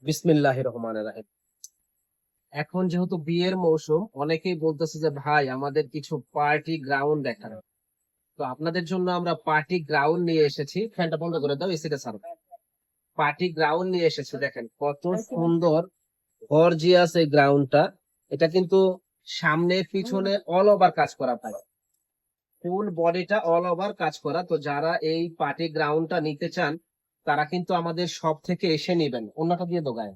বিসমিল্লাহির রহমানির রহিম। এখন যেহেতু বিয়ের মৌসুম, অনেকেই বলতেছে যে ভাই আমাদের কিছু পার্টি গ্রাউন্ড দেখানো। তো আপনাদের জন্য আমরা পার্টি গ্রাউন্ড নিয়ে এসেছি। ফ্যানটা বন্ধ করে দাও, এসিটা ছাড়ো। পার্টি গ্রাউন্ড নিয়ে এসেছি, দেখেন কত সুন্দর গর্জিয়াস এই গ্রাউন্ডটা। এটা কিন্তু সামনে পিছনে অল ওভার কাজ করা পায়, ফুল বডিটা অল ওভার কাজ করা। তো যারা এই পার্টি গ্রাউন্ডটা নিতে চান তারা কিন্তু আমাদের শপ থেকে এসে নিবেন। অন্যটা দিয়ে দোগায়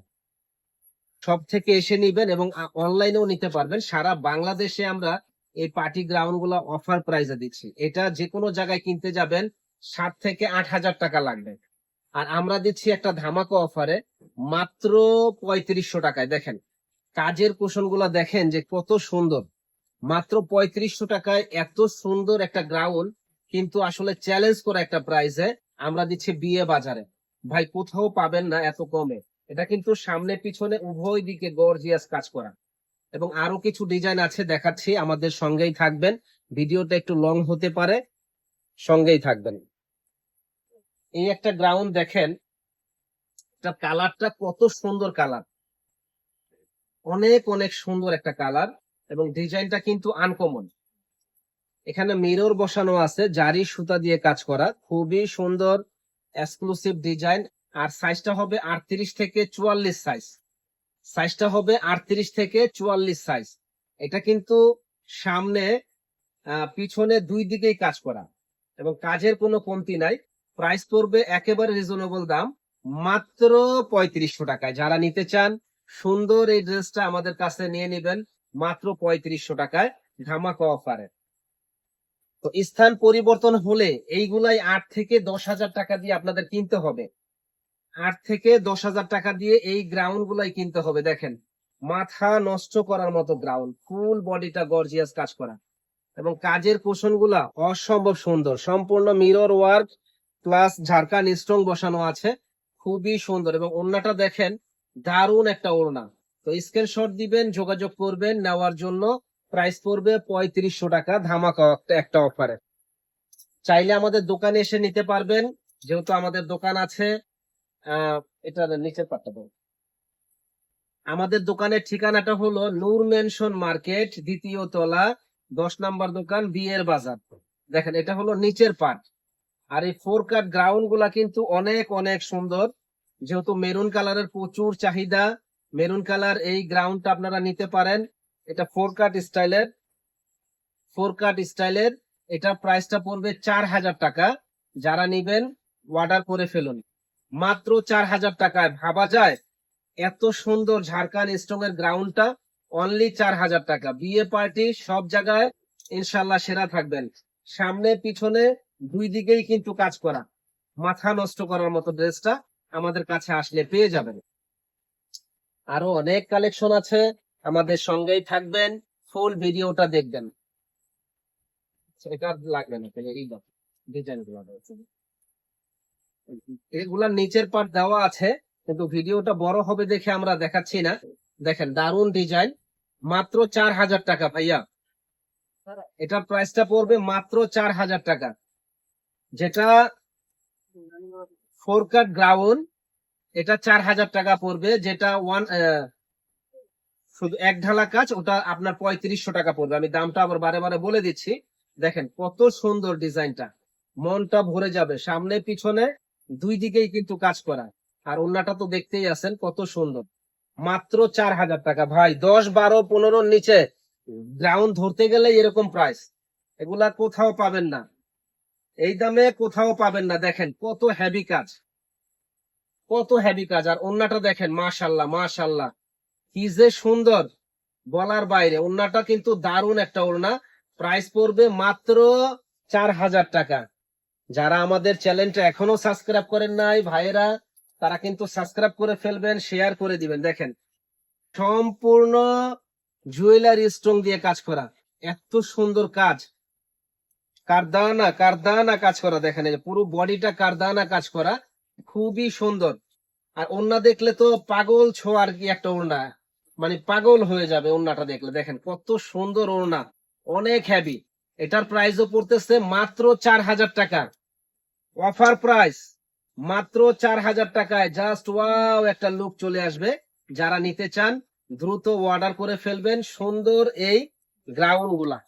সব থেকে এসে নিবেন এবং অনলাইনেও নিতে পারবেন। সারা বাংলাদেশে আমরা এই পার্টি গ্রাউন্ড গুলা অফার প্রাইসে দিচ্ছি। এটা যে কোনো জায়গায় কিনতে যাবেন 7 থেকে 8 হাজার টাকা লাগবে, আর আমরা দিচ্ছি একটা ধামাকা অফারে মাত্র 3500 টাকায়। দেখেন কাজের কুশন গুলা, দেখেন যে কত সুন্দর। মাত্র 3500 টাকায় এত সুন্দর একটা গ্রাউন্ড কিন্তু আসলে চ্যালেঞ্জ করা একটা প্রাইসে আমরা দিচ্ছি বিয়ে বাজারে। ভাই কোথাও পাবেন না এত কমে। এটা কিন্তু সামনে পিছনে উভয় দিকে গর্জিয়াস কাজ করা, এবং আরো কিছু ডিজাইন আছে দেখাচ্ছি, আমাদের সঙ্গেই থাকবেন। ভিডিওটা একটু লং হতে পারে, সঙ্গেই থাকবেন। এই একটা গ্রাউন্ড দেখেন, এটা কালারটা কত সুন্দর কালার, অনেক অনেক সুন্দর একটা কালার, এবং ডিজাইনটা কিন্তু আনকমন। এখানে মিরর বসানো আছে, জারি সুতা দিয়ে কাজ করা, খুবই সুন্দর এক্সক্লুসিভ ডিজাইন। আর সাইজটা হবে 38 থেকে 44 সাইজ। সাইজটা হবে 38 থেকে 44 সাইজ। এটা কিন্তু সামনে পিছনে দুই দিকেই কাজ করা, এবং কাজের কোনো কমতি নাই। প্রাইস পড়বে একেবারে রিজনেবল দাম, মাত্র 3500 টাকায়। যারা নিতে চান সুন্দর এই ড্রেসটা আমাদের কাছে নিয়ে নেবেন মাত্র 3500 টাকায়, ধামাকা অফারে। তো স্থান পরিবর্তন হলে এইগুলাই 8 থেকে 10 হাজার টাকা দিয়ে আপনাদের কিনতে হবে। 8 থেকে 10 হাজার টাকা দিয়ে এই গ্রাউন্ড গুলাই কিনতে হবে। দেখেন মাথা নষ্ট করার মতো গ্রাউন্ড, ফুল বডিটা গর্জিয়াস কাজ করা, এবং কাজের পোষণ গুলা অসম্ভব সুন্দর। সম্পূর্ণ মিরর ওয়ার্ক প্লাস ঝাড়খান স্ট্রং বসানো আছে, খুবই সুন্দর। এবং ওড়নাটা দেখেন, দারুণ একটা ওড়না। তো স্ক্রিনশট দিবেন, যোগাযোগ করবেন নেওয়ার জন্য। প্রাইস পড়বে 3500 টাকা, ধামাকা একটা অফারে। চাইলে আমাদের দোকানে এসে নিতে পারবেন, যেহেতু আমাদের দোকান আছে এটা নিচের পাটটা দেবো। আমাদের দোকানের ঠিকানাটা হলো নূর মেনশন মার্কেট, দ্বিতীয় তলা, 10 নম্বর দোকান, বিয়ের বাজার। দেখেন এটা হলো নিচের পার্ট। আর এই 4 কাট গ্রাউন্ড গুলা কিন্তু অনেক অনেক সুন্দর, যেহেতু মেরুন কালারের প্রচুর চাহিদা। মেরুন কালার এই গ্রাউন্ডটা আপনারা নিতে পারেন। এটা 4 কাট স্টাইলের। এটা প্রাইসটা পড়বে 4000 টাকা। যারা নিবেন অর্ডার করে ফেলুন মাত্র 4000 টাকায়। ভাবা যায় এত সুন্দর ঝাড়খান স্ট্রং এর গ্রাউন্ডটা অনলি 4000 টাকা। বিয়ে পার্টি সব জায়গায় ইনশাল্লাহ সেরা থাকবেন। সামনে পিছনে দুই দিকেই কিন্তু কাজ করা, মাথা নষ্ট করার মতো ড্রেসটা আমাদের কাছে আসলে পেয়ে যাবেন। আরো অনেক কালেকশন আছে, আমাদের সঙ্গেই থাকবেন, ফুল ভিডিওটা দেখবেন। এটা লাগবে না, এই ডিজাইন গুলো এগুলার নিচের পার্ট দেওয়া আছে, কিন্তু ভিডিওটা বড় হবে দেখে আমরা দেখাচ্ছি না। দেখেন দারুন ডিজাইন, মাত্র 4000 টাকা ভাইয়া। এটার প্রাইসটা পড়বে মাত্র 4000 টাকা। যেটা 4 কাট গ্রাউন্ড, এটা 4000 টাকা পড়বে। যেটা শুধু এক ঢালা কাজ, ওটা আপনার 3500 টাকা পড়বে। আমি দামটা আবার বারে বারে বলে দিচ্ছি। দেখেন কত সুন্দর ডিজাইনটা, মনটা ভরে যাবে। সামনে পিছনে দুই দিকেই কিন্তু কাজ করা, আর ওন্নাটা তো দেখতেই আছেন কত সুন্দর। মাত্র 4000 টাকা ভাই। 10, 12, 15 নিচে গ্রাউন্ড ধরতে গেলে এরকম প্রাইস, এগুলা কোথাও পাবেন না, এই দামে কোথাও পাবেন না। দেখেন কত হেভি কাজ, কত হেভি কাজ। আর ওন্নাটা দেখেন, মাশাল্লাহ মাশাল্লাহ, কি যে সুন্দর, বলার বাইরে। ওড়নাটা কিন্তু দারুণ একটা ওড়না। প্রাইস পড়বে মাত্র 4000 টাকা। যারা আমাদের চ্যানেলটা এখনো সাবস্ক্রাইব করেন নাই ভাইয়েরা, তারা কিন্তু সাবস্ক্রাইব করে ফেলবেন, শেয়ার করে দিবেন। দেখেন সম্পূর্ণ জুয়েলারি স্টোন দিয়ে কাজ করা, এত সুন্দর কাজ, কারদানা কারদানা কাজ করা। দেখেন এই যে পুরো বডিটা কারদানা কাজ করা, খুবই সুন্দর। আর ওড়না দেখলে তো পাগল ছোঁয়ার কি একটা ওড়না, মানে পাগল হয়ে যাবে ওড়নাটা দেখলে। দেখেন কত সুন্দর ওড়না, অনেক হেভি। এটার প্রাইসও পড়তেছে মাত্র 4000 টাকা, অফার প্রাইস মাত্র 4,000 টাকায় জাস্ট ওয়াও একটা লুক চলে আসবে। যারা নিতে চান দ্রুত অর্ডার করে ফেলবেন সুন্দর এই গ্রাউন্ড গুলা।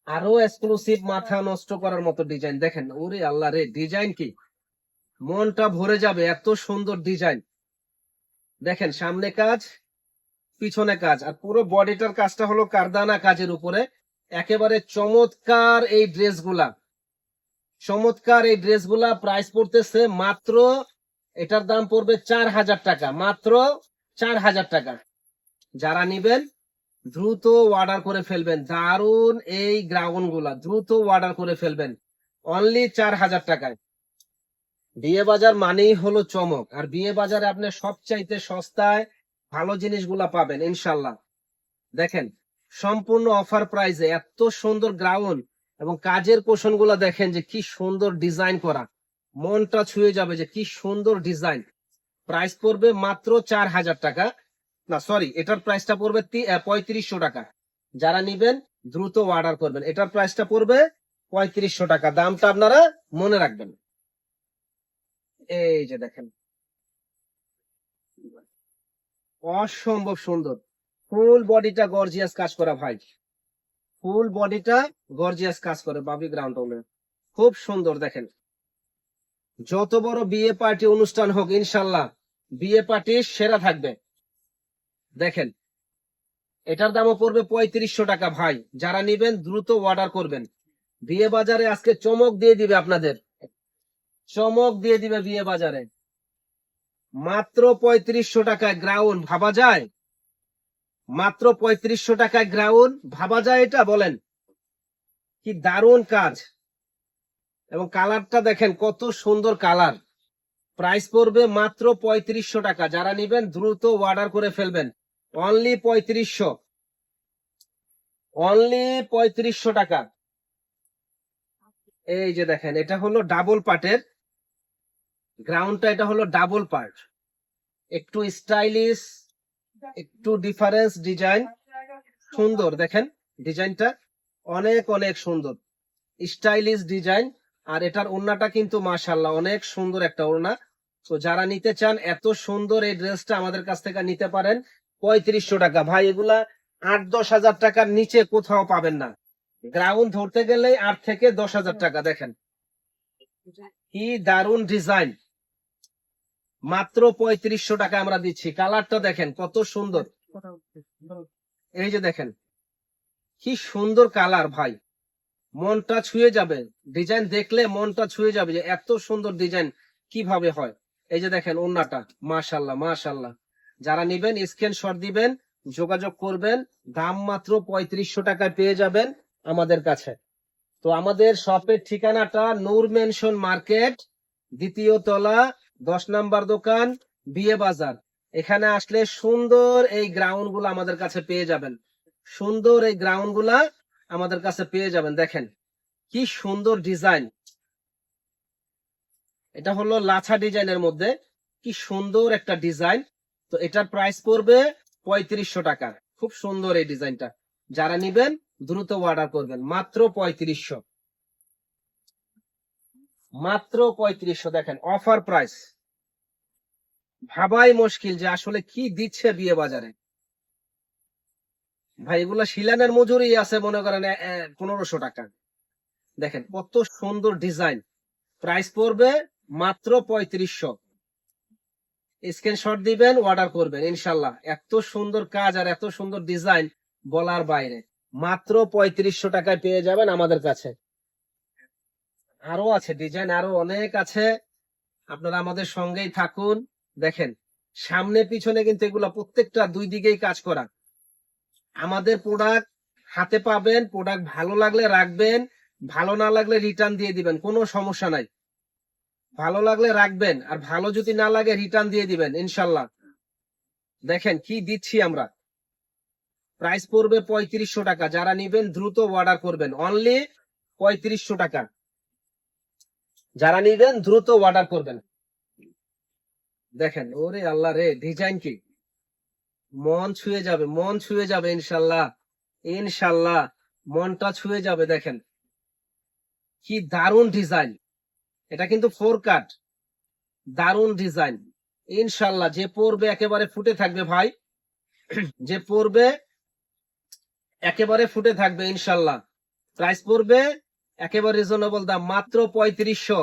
আরো এক্সক্লুসিভ, মাথা নষ্ট করার মতো ডিজাইন দেখেন। ওরে আল্লাহ রে, ডিজাইন কি, মনটা ভরে যাবে, এত সুন্দর ডিজাইন। দেখেন সামনে কাজ, পিছনে কাজ, আর পুরো বডিটার কাজটা হলো কারদানা কাজের উপরে। একেবারে চমৎকার এই ড্রেসগুলা, চমৎকার এই ড্রেসগুলা। প্রাইস পড়তেছে মাত্র, এটার দাম পড়বে 4,000 টাকা, মাত্র 4,000 টাকা। যারা নিবেন দ্রুত অর্ডার করে ফেলবেন। দারুন এই গ্রাউন্ড গুলা, দ্রুত অর্ডার করে ফেলবেন অনলি 4,000 টাকায়। বিয়ে বাজার মানেই হলো চমক, আর বিয়ে বাজারে আপনি সবচাইতে সস্তায় ভালো জিনিসগুলা পাবেন ইনশাল্লাহ। দেখেন সম্পূর্ণ অফার প্রাইসে এত সুন্দর গ্রাউন্ড, এবং কাজের পোষণ গুলা দেখেন যে কি সুন্দর ডিজাইন করা, মনটা ছুঁয়ে যাবে যে কি সুন্দর ডিজাইন। প্রাইস পড়বে মাত্র 4,000 টাকা, না সরি, এটার প্রাইসটা পড়বে 3500 টাকা। যারা নিবেন দ্রুত অর্ডার করবেন। এটার প্রাইসটা পড়বে 3500 টাকা, দামটা আপনারা মনে রাখবেন। এই যে দেখেন অসম্ভব সুন্দর, ফুল বডিটা গর্জিয়াস কাজ করা ভাই, ফুল বডিটা গর্জিয়াস কাজ করে বাবি গ্রাউন্ড, খুব সুন্দর। দেখেন যত বড় বিয়ে পার্টি অনুষ্ঠান হোক ইনশাল্লাহ বিয়ে পার্টি সেরা থাকবে। দেখেন এটার দামও পড়বে 3500 টাকা ভাই। যারা নিবেন দ্রুত অর্ডার করবেন। বিয়ে বাজারে আজকে চমক দিয়ে দিবে, আপনাদের চমক দিয়ে দিবে বিয়ে বাজারে। মাত্র 3500 টাকায় গ্রাউন্ড, ভাবা যায়? মাত্র 3500 টাকায় গ্রাউন্ড, ভাবা যায় এটা? বলেন, কি দারুণ কাজ, এবং কালারটা দেখেন কত সুন্দর কালার। প্রাইস পড়বে মাত্র 3500 টাকা। যারা নিবেন দ্রুত অর্ডার করে ফেলবেন অনলি 3500, অনলি 3500 টাকা। এই যে দেখেন এটা হলো ডাবল পার্টের গ্রাউন্ডটা, এটা হলো ডাবল পার্ট, একটু স্টাইলিশ, একটু ডিফারেন্স ডিজাইন, সুন্দর। দেখেন ডিজাইনটা অনেক অনেক সুন্দর, স্টাইলিশ ডিজাইন। আর এটার ওড়নাটা কিন্তু মাশাআল্লাহ অনেক সুন্দর একটা ওড়না। তো যারা নিতে চান এত সুন্দর এই ড্রেসটা আমাদের কাছ থেকে নিতে পারেন 3500 টাকা। ভাই এগুলা 8-10 হাজার টাকার নিচে কোথাও পাবেন না, গ্রাউন্ড ধরতে গেলেই 8 থেকে 10 হাজার টাকা। দেখেন কি দারুণ ডিজাইন, মাত্র 3500 টাকা আমরা দিচ্ছি। কালারটা দেখেন কত সুন্দর, এই যে দেখেন কি সুন্দর কালার ভাই, মনটা ছুঁয়ে যাবে। ডিজাইন দেখলে মনটা ছুঁয়ে যাবে যে এত সুন্দর ডিজাইন কিভাবে হয়। এই যে দেখেন ওন্নাটা, মাশাআল্লাহ মাশাআল্লাহ। যারা নিবেন স্ক্রিনশট দিবেন, যোগাযোগ করবেন। দাম মাত্র 3500 টাকায় পেয়ে যাবেন আমাদের কাছে। তো আমাদের শপের ঠিকানাটা নূর মেনশন মার্কেট, দ্বিতীয় তলা, 10 নাম্বার দোকান, বিয়ে বাজার। এখানে আসলে সুন্দর এই গ্রাউন্ড গুলা আমাদের কাছে পেয়ে যাবেন, সুন্দর এই গ্রাউন্ড গুলা আমাদের কাছে পেয়ে যাবেন। দেখেন কি সুন্দর ডিজাইন, এটা হলো লাছা ডিজাইনের মধ্যে, কি সুন্দর একটা ডিজাইন। তো এটার প্রাইস পড়বে 3500 টাকা। খুব সুন্দর এই ডিজাইনটা, যারা নিবেন দ্রুত অর্ডার করবেন মাত্র 3500, মাত্র 3500। দেখেন অফার প্রাইস, ভাবাই মুশকিল যে আসলে কি দিচ্ছে বিয়ে বাজারে। ভাই এগুলা শিলানের মজুরি আছে মনে করেন 1500 টাকা। দেখেন কত সুন্দর ডিজাইন, প্রাইস পড়বে মাত্র 3500। স্ক্রিনশট দিবেন, অর্ডার করবেন ইনশাল্লাহ। এত সুন্দর কাজ আর এত সুন্দর ডিজাইন বলার বাইরে। মাত্র 3500 টাকায় পেয়ে যাবেন আমাদের কাছে। আরো আছে ডিজাইন, আরো অনেক আছে, আপনারা আমাদের সঙ্গেই থাকুন। দেখেন সামনে পিছনে কিন্তু এগুলা প্রত্যেকটা দুই দিকেই কাজ করা। আমাদের প্রোডাক্ট হাতে পাবেন, প্রোডাক্ট ভালো লাগলে রাখবেন, ভালো না লাগলে রিটার্ন দিয়ে দিবেন, কোনো সমস্যা নাই। ভালো লাগলে রাখবেন, আর ভালো যদি না লাগে রিটার্ন দিয়ে দিবেন ইনশাল্লাহ। দেখেন কি দিচ্ছি আমরা, প্রাইস পড়বে 3500 টাকা। যারা নিবেন দ্রুত অর্ডার করবেন অনলি 3500 টাকা। যারা নিবেন দ্রুত অর্ডার করবেন। দেখেন ওরে আল্লাহ রে, ডিজাইন কি, মন ছুঁয়ে যাবে, মন ছুঁয়ে যাবে ইনশাল্লাহ, ইনশাল্লাহ মনটা ছুঁয়ে যাবে। দেখেন কি দারুণ ডিজাইন, এটা কিন্তু 4 কাট, দারুন ডিজাইন। ইনশাল্লাহ যে পরবে একেবারে ফুটে থাকবে ভাই, যে পরবে একেবারে ফুটে থাকবে ইনশাল্লাহ। প্রাইস পড়বে একেবারে রিজনেবল দাম, মাত্র 3500।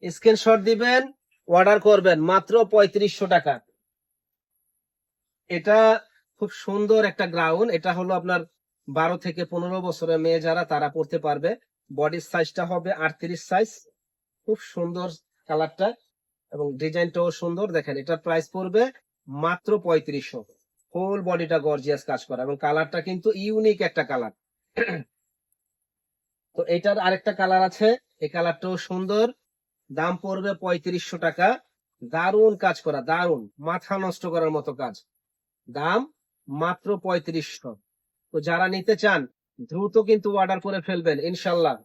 স্ক্রিনশট দিবেন, অর্ডার করবেন মাত্র 3500 টাকা। এটা খুব সুন্দর একটা গ্রাউন্ড। এটা হলো আপনার 12 থেকে 15 বছরের মেয়ে যারা, তারা পড়তে পারবে। বডির সাইজটা হবে 38 সাইজ। খুব সুন্দর কালারটা এবং ডিজাইনটাও সুন্দর। দেখেন এটার প্রাইস পড়বে মাত্র 3500। ফুল বডিটা গর্জিয়াস কাজ করা এবং কালারটা কিন্তু ইউনিক একটা কালার। তো এটার আরেকটা কালার আছে, এই কালারটাও সুন্দর। দাম পড়বে 3500 টাকা। দারুন কাজ করা, দারুন, মাথা নষ্ট করার মতো কাজ। দাম মাত্র 3500। তো যারা নিতে চান দ্রুত কিন্তু অর্ডার করে ফেলবেন ইনশাল্লাহ,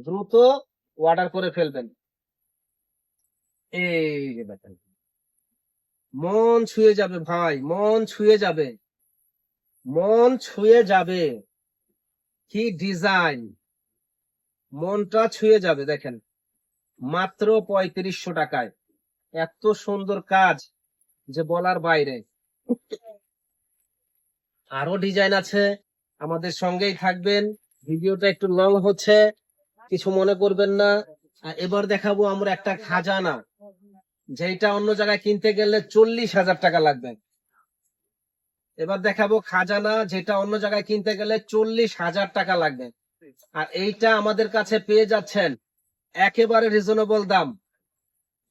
দ্রুত অর্ডার করে ফেলবেন। এই যে দেখেন, মন ছুঁয়ে যাবে ভাই, মন ছুঁয়ে যাবে, মন ছুঁয়ে যাবে। কি ডিজাইন, মনটা ছুঁয়ে যাবে। দেখেন মাত্র 3500 টাকায় এত সুন্দর কাজ যে বলার বাইরে। আরো ডিজাইন আছে, আমাদের সঙ্গেই থাকবেন। ভিডিওটা একটু লং হচ্ছে, কিছু মনে করবেন না। এবার দেখাবো আমরা একটা খাজানা, যেটা অন্য জায়গায় কিনতে গেলে 40,000 টাকা লাগবে। এবার দেখাবো খাজানা, যেটা অন্য জায়গায় কিনতে গেলে 40,000 টাকা লাগবে। আর এইটা আমাদের কাছে পেয়ে যাচ্ছেন একেবারে রিজনেবল দাম।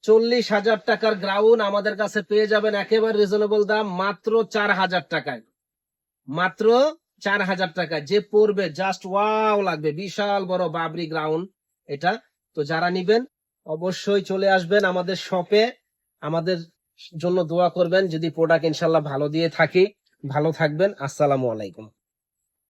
40,000 টাকার গ্রাউন্ড আমাদের কাছে পেয়ে যাবেন একেবারে রিজনেবল দাম, মাত্র 4,000 টাকায়। মাত্র 4,000 টাকা। যে পড়বে জাস্ট ওয়াও লাগবে। বিশাল বড় বাবরি গ্রাউন্ড এটা। তো যারা নিবেন অবশ্যই চলে আসবেন আমাদের শপে, আমাদের জন্য দোয়া করবেন যদি প্রোডাক্ট ইনশাল্লাহ ভালো দিয়ে থাকি। ভালো থাকবেন, আসসালামু আলাইকুম।